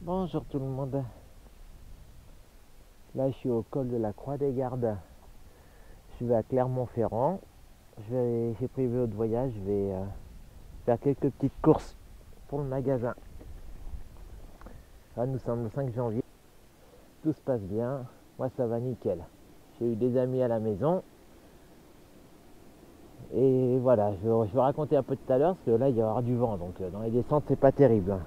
Bonjour tout le monde. Là je suis au col de la Croix des Gardes. Je vais à Clermont-Ferrand. J'ai prévu autre voyage. Je vais faire quelques petites courses pour le magasin. Là nous sommes le 5 janvier. Tout se passe bien. Moi ça va nickel. J'ai eu des amis à la maison. Et voilà, je vais raconter un peu tout à l'heure parce que là il va y avoir du vent. Donc dans les descentes c'est pas terrible.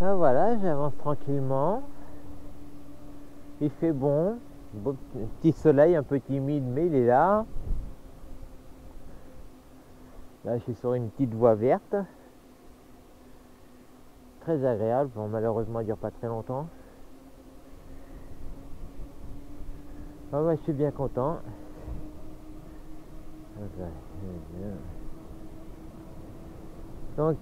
Ah, voilà, j'avance tranquillement. Il fait bon. Petit soleil un peu timide, mais il est là. Là, je suis sur une petite voie verte. Très agréable. Bon, malheureusement, il ne dure pas très longtemps. Ah ouais, je suis bien content. Donc,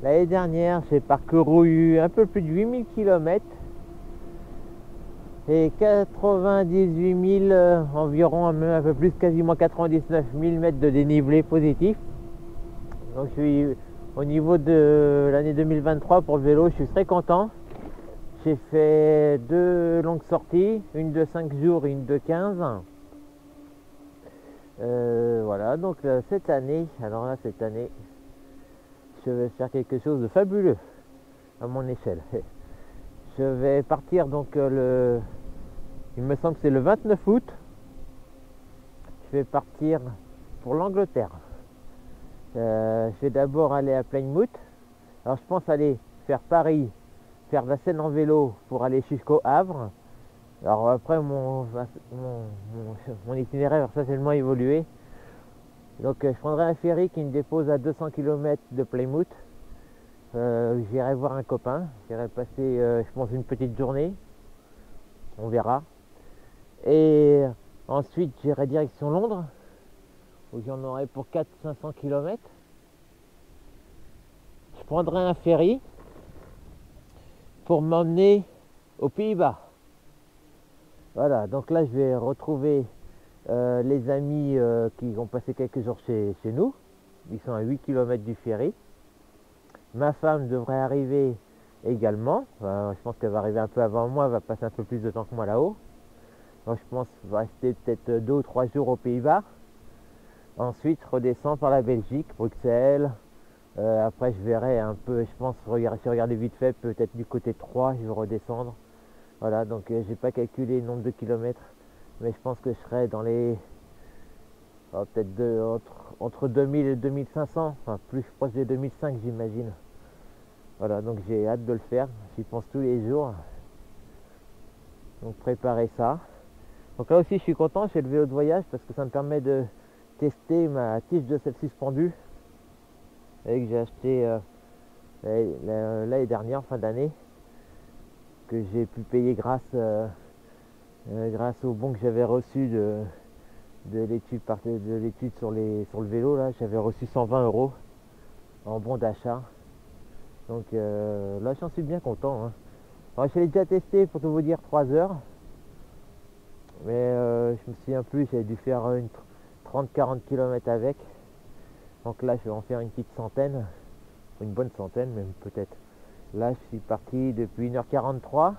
l'année dernière, j'ai parcouru un peu plus de 8000 km et 98 000 environ, même un peu plus, quasiment 99 000 mètres de dénivelé positif. Donc je suis au niveau de l'année 2023 pour le vélo, je suis très content. J'ai fait 2 longues sorties, une de 5 jours et une de 15. Voilà, donc cette année, je vais faire quelque chose de fabuleux à mon échelle. Je vais partir donc il me semble que c'est le 29 août. Je vais partir pour l'Angleterre. Je vais d'abord aller à Plymouth. Alors je pense aller faire Paris, faire la Seine en vélo pour aller jusqu'au Havre. Alors après mon itinéraire va certainement évoluer. Donc je prendrai un ferry qui me dépose à 200 km de Plymouth. J'irai voir un copain, j'irai passer je pense une petite journée, on verra. Et ensuite j'irai direction Londres, où j'en aurai pour 400-500 km. Je prendrai un ferry pour m'emmener aux Pays-Bas. Voilà, donc là je vais retrouver les amis qui ont passé quelques jours chez nous. Ils sont à 8 km du ferry. Ma femme devrait arriver également. Je pense qu'elle va arriver un peu avant moi, elle va passer un peu plus de temps que moi là-haut. Donc je pense qu'elle va rester peut-être 2 ou 3 jours aux Pays-Bas. Ensuite, je redescends par la Belgique, Bruxelles. Après, je verrai un peu, je pense, regarder vite fait, peut-être du côté de Troyes, je vais redescendre. Voilà, donc j'ai pas calculé le nombre de kilomètres, mais je pense que je serai dans les peut-être entre 2000 et 2500, enfin plus proche des 2005 j'imagine. Voilà, donc j'ai hâte de le faire, j'y pense tous les jours. Donc préparer ça. Donc là aussi je suis content, j'ai le vélo de voyage parce que ça me permet de tester ma tige de selle suspendue que j'ai acheté l'année dernière, fin d'année, que j'ai pu payer grâce au bon que j'avais reçu de l'étude sur le vélo. Là j'avais reçu 120 € en bon d'achat. Donc là j'en suis bien content, hein. Alors je l'ai déjà testé pour tout vous dire 3 heures, mais je me souviens plus, j'avais dû faire une 30-40 km avec. Donc là je vais en faire une petite centaine, une bonne centaine même peut-être. Là je suis parti depuis 1h43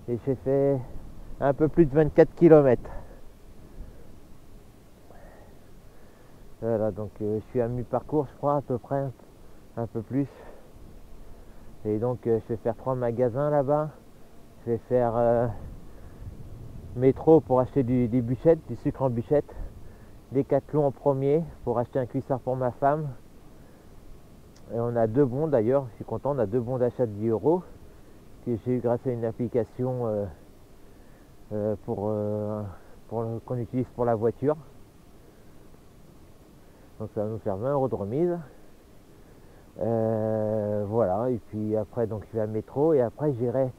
et j'ai fait un peu plus de 24 km. Voilà, donc je suis à mi-parcours, je crois, à peu près, un peu plus. Et donc je vais faire 3 magasins là-bas. Je vais faire métro pour acheter des bûchettes, du sucre en bûchettes. Décathlon en premier pour acheter un cuissard pour ma femme. Et on a 2 bons d'ailleurs, je suis content, on a 2 bons d'achat de 10 € que j'ai eu grâce à une application qu'on utilise pour la voiture. Donc ça va nous faire 20 € de remise. Voilà, et puis après donc je vais à métro et après j'irai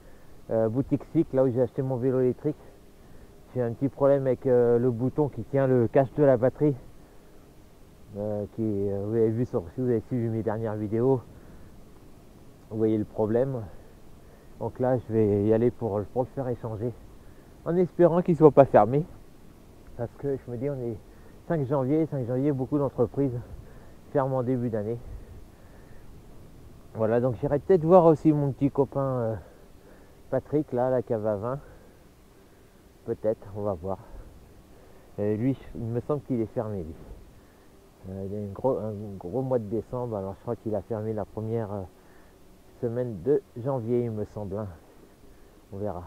boutique cycle, là où j'ai acheté mon vélo électrique. J'ai un petit problème avec le bouton qui tient le cache de la batterie. Vous avez vu si vous avez suivi mes dernières vidéos, vous voyez le problème. Donc là je vais y aller pour le faire échanger, en espérant qu'il ne soit pas fermé, parce que je me dis on est 5 janvier, beaucoup d'entreprises ferment en début d'année. Voilà, donc j'irai peut-être voir aussi mon petit copain Patrick, là, à la cave à vin. Peut-être, on va voir. Lui, il me semble qu'il est fermé, lui. Il y a un gros mois de décembre, alors je crois qu'il a fermé la première semaine de janvier, il me semble. Hein. On verra.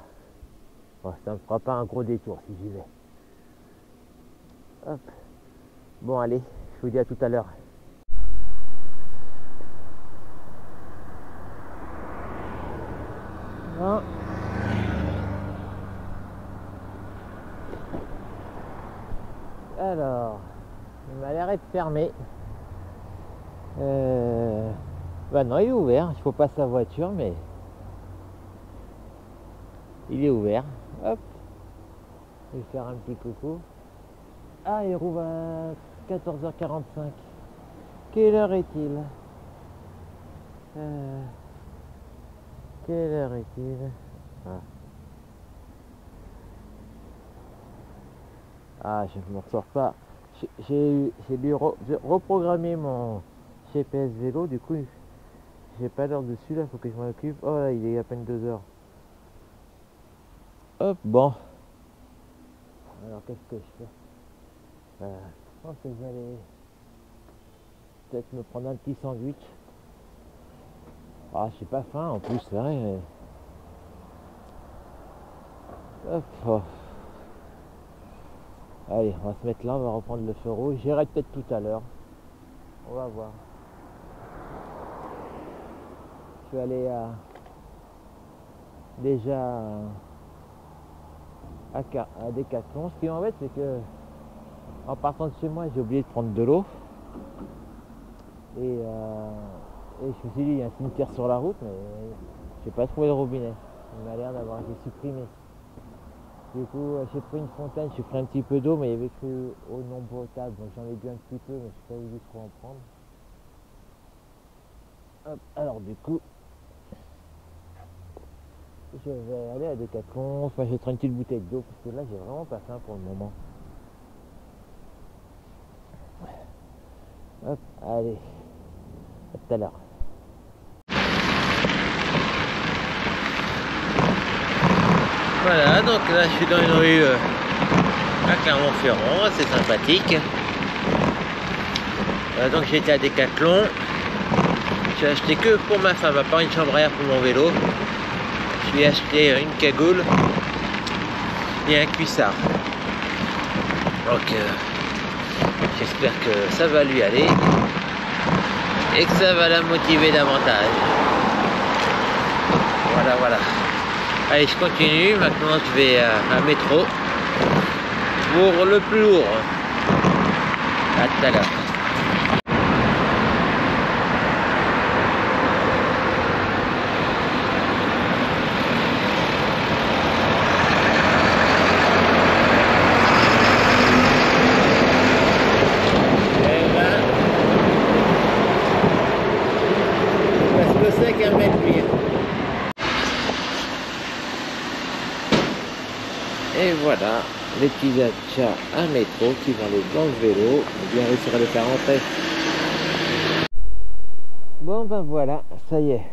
Bon, ça ne me fera pas un gros détour si j'y vais. Hop. Bon, allez, je vous dis à tout à l'heure. Non. Alors, il m'a l'air d'être fermé. Bah non, il est ouvert. Il faut pas sa voiture, mais il est ouvert. Hop. Je vais faire un petit coucou. Ah, il rouvre à 14h45. Quelle heure est-il? Quelle heure est-il? Ah, je ne m'en sors pas. J'ai dû reprogrammer mon GPS vélo, du coup j'ai pas l'heure dessus, là, il faut que je m'en occupe. Oh là, il est à peine 2 heures. Hop, bon. Alors qu'est-ce que je fais? Je pense que j'allais peut-être me prendre un petit sandwich. Ah, j'ai pas faim en plus, c'est vrai. Mais... Hop, oh. Allez, on va se mettre là, on va reprendre le feu rouge. J'irai peut-être tout à l'heure. On va voir. Je vais aller déjà à Décathlon. Ce qui m'embête, c'est que en partant de chez moi, j'ai oublié de prendre de l'eau. Et je me suis dit, il y a un cimetière sur la route, mais j'ai pas trouvé le robinet. Il m'a l'air d'avoir été supprimé. Du coup, j'ai pris une fontaine, j'ai pris un petit peu d'eau, mais il y avait écrit eau non potable, donc j'en ai bu un petit peu, mais je n'ai pas voulu trop en prendre. Hop, alors du coup, je vais aller à Décathlon, enfin j'ai pris une petite bouteille d'eau, parce que là j'ai vraiment pas faim pour le moment. Hop, allez, à tout à l'heure. Voilà, donc là je suis dans une rue à Clermont-Ferrand, c'est sympathique. Donc j'ai été à Décathlon. J'ai acheté que pour ma femme, à part une chambre à air pour mon vélo. Je lui ai acheté une cagoule et un cuissard. Donc j'espère que ça va lui aller et que ça va la motiver davantage. Voilà, voilà. Allez, je continue. Maintenant, je vais à métro pour le plus lourd. À tout à l'heure. Parce que c'est qu'un mètre pire. Et voilà, les petits achats à métro qui vont aller dans le vélo. On va bien réussir à le faire rentrer. Bon ben voilà, ça y est.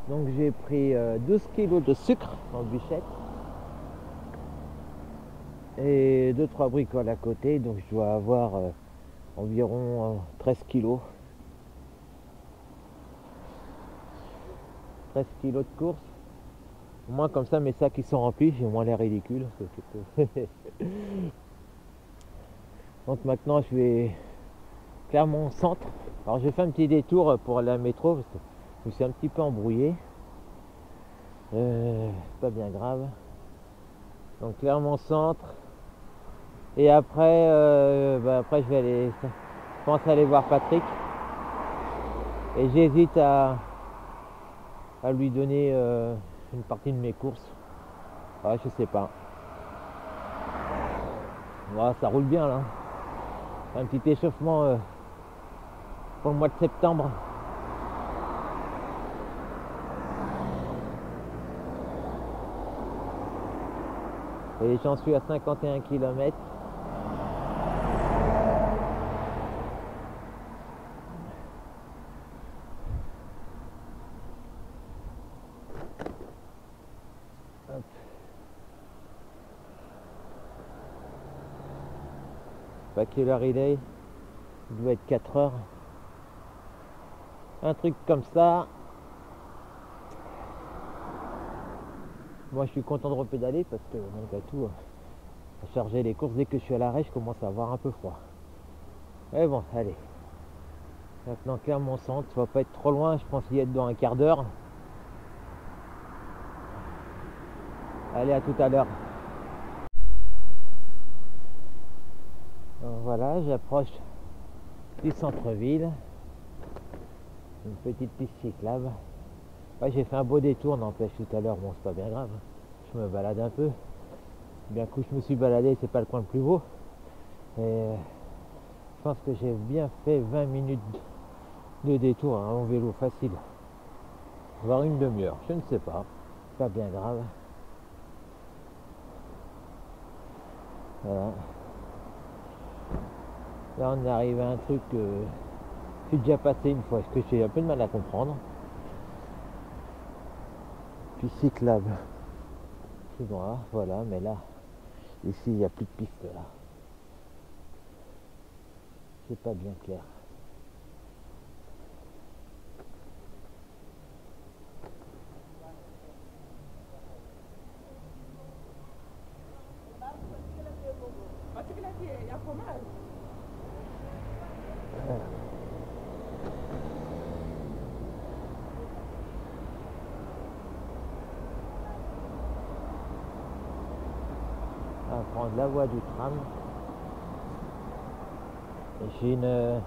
Donc j'ai pris 12 kg de sucre en bûchette. Et 2-3 bricoles à côté. Donc je dois avoir environ 13 kilos. 13 kilos de course. Au moins comme ça mes sacs ils sont remplis, j'ai moins l'air ridicule. Donc maintenant je vais Clermont Centre. Alors j'ai fait un petit détour pour aller à la métro parce que je me suis un petit peu embrouillé. Pas bien grave. Donc Clermont Centre. Et après, après je vais aller. Je pense aller voir Patrick. Et j'hésite à lui donner une partie de mes courses. Ouais, je sais pas. Ouais, ça roule bien là. Un petit échauffement pour le mois de septembre. Et j'en suis à 51 km. Hop. Pas quelle heure il est. Il doit être 4 heures. Un truc comme ça. Moi je suis content de repédaler parce que malgré tout, à charger les courses, dès que je suis à l'arrêt, je commence à avoir un peu froid. Mais bon, allez. Maintenant Clermont Centre, ça va pas être trop loin, je pense y être dans un quart d'heure. Allez, à tout à l'heure. Voilà, j'approche du centre-ville. Une petite piste cyclable. Ouais, j'ai fait un beau détour, n'empêche tout à l'heure, bon c'est pas bien grave. Je me balade un peu. Bien que je me suis baladé, c'est pas le coin le plus beau. Et je pense que j'ai bien fait 20 minutes de détour hein, en vélo facile. Voire une demi-heure, je ne sais pas. Pas bien grave. Voilà. Là on arrive à un truc que je suis déjà passé une fois, ce que j'ai un peu de mal à comprendre. Puis cyclable. Tout droit, voilà, mais là, ici il n'y a plus de piste là. C'est pas bien clair. On va prendre la voie du tram. J'ai une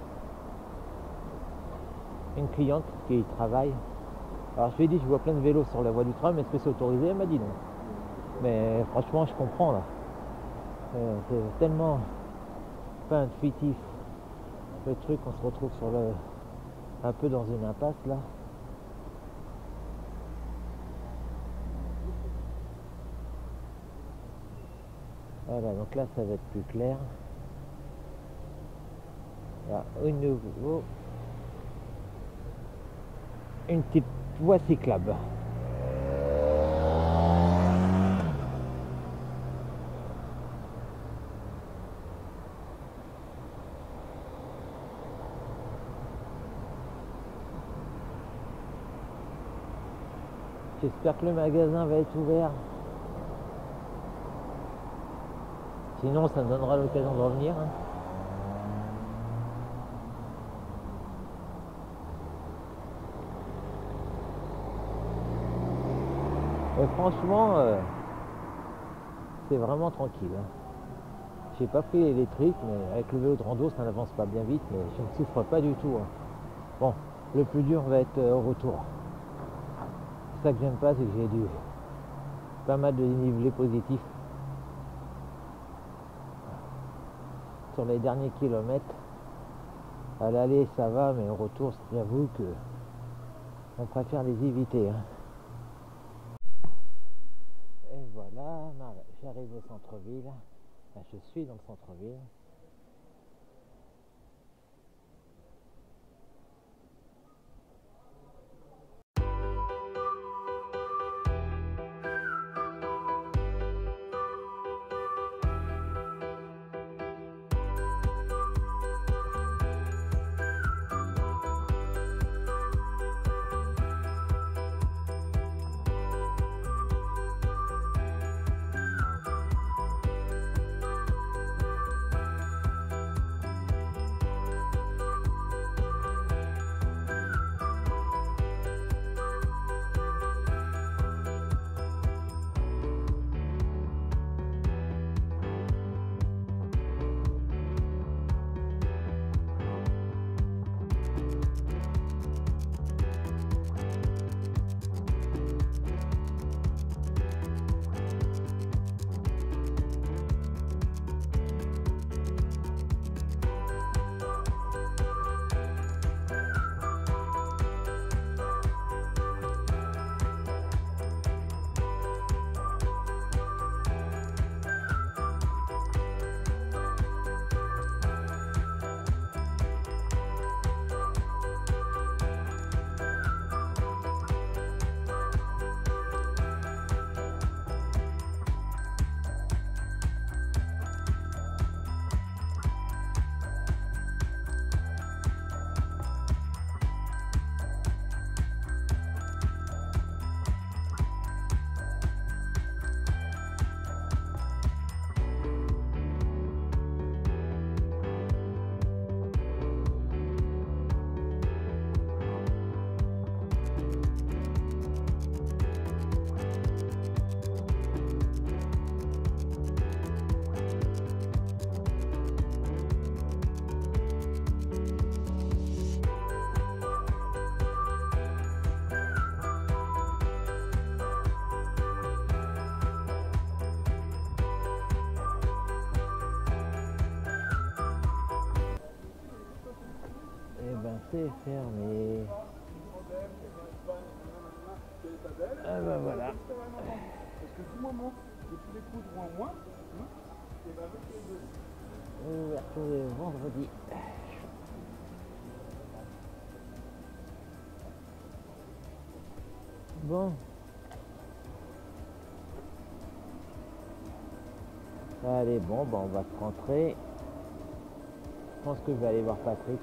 cliente qui y travaille. Alors je lui ai dit, je vois plein de vélos sur la voie du tram, est-ce que c'est autorisé? Elle m'a dit non. Mais franchement, je comprends là. C'est tellement pas intuitif le truc, on se retrouve sur un peu dans une impasse là. Voilà, donc là ça va être plus clair. Là, au nouveau, une petite voie cyclable. J'espère que le magasin va être ouvert. Sinon, ça me donnera l'occasion de revenir. Et franchement, c'est vraiment tranquille. J'ai pas pris l'électrique, mais avec le vélo de rando, ça n'avance pas bien vite, mais je ne souffre pas du tout. Bon, le plus dur va être au retour. C'est ça que j'aime pas, c'est que j'ai pas mal de dénivelé positif sur les derniers kilomètres. À l'aller ça va, mais au retour j'avoue que on préfère les éviter. Et voilà, j'arrive au centre-ville. Enfin, je suis dans le centre-ville. Eh ben c'est fermé. Ah ben voilà. Parce que du moment que tous les coups vont en moins, et ben avec les deux. Ouverture le vendredi. Bon. Allez, bon, ben on va se rentrer. Je pense que je vais aller voir Patrick.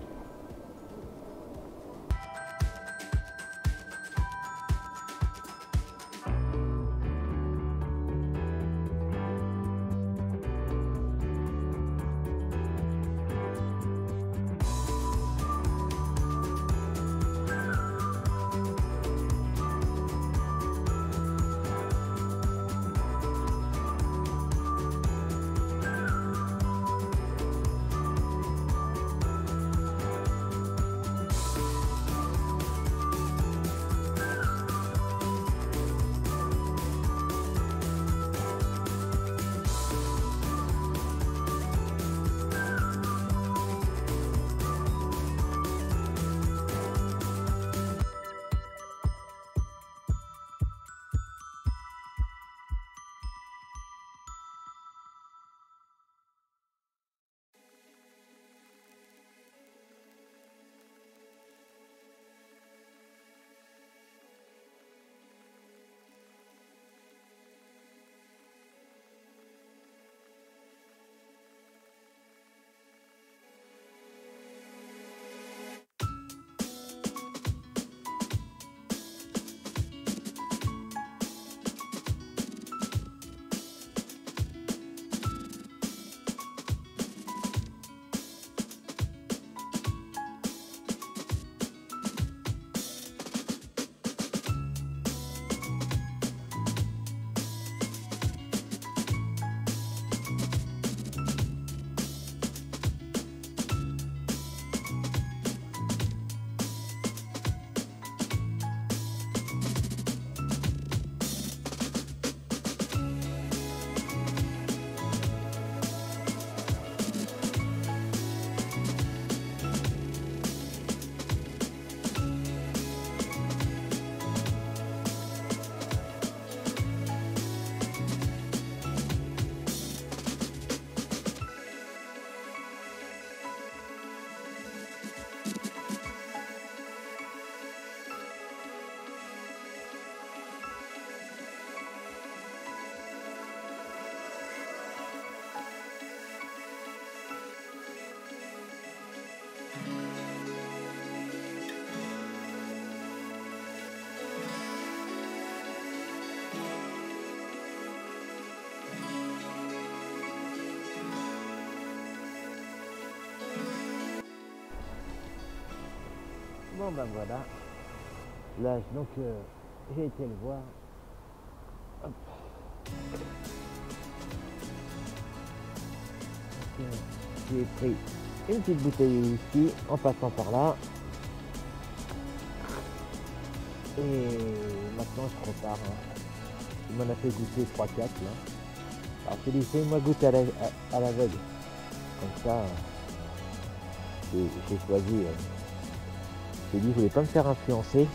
Bon ben voilà. Là donc j'ai été le voir. Hop. J'ai pris une petite bouteille de whisky en passant par là. Et maintenant je repars. Il m'en a fait goûter 3-4 là. Alors je lui moi goûter à l'aveugle. Comme ça, j'ai choisi. J'ai dit je voulais pas me faire influencer.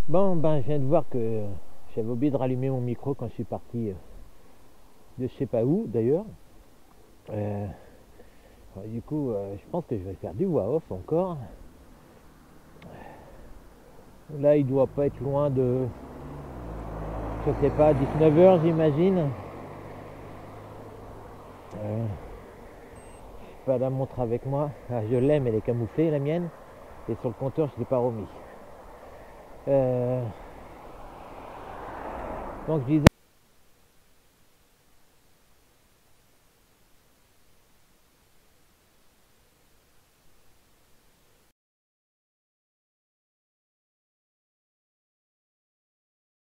Bon ben je viens de voir que j'avais oublié de rallumer mon micro quand je suis parti de je sais pas où d'ailleurs. Du coup je pense que je vais faire du voix off encore. Là il doit pas être loin de, je sais pas, 19h j'imagine. Pas la montre avec moi. Ah, je l'aime, elle est camouflée la mienne. Et sur le compteur je ne l'ai pas remis. Donc je disais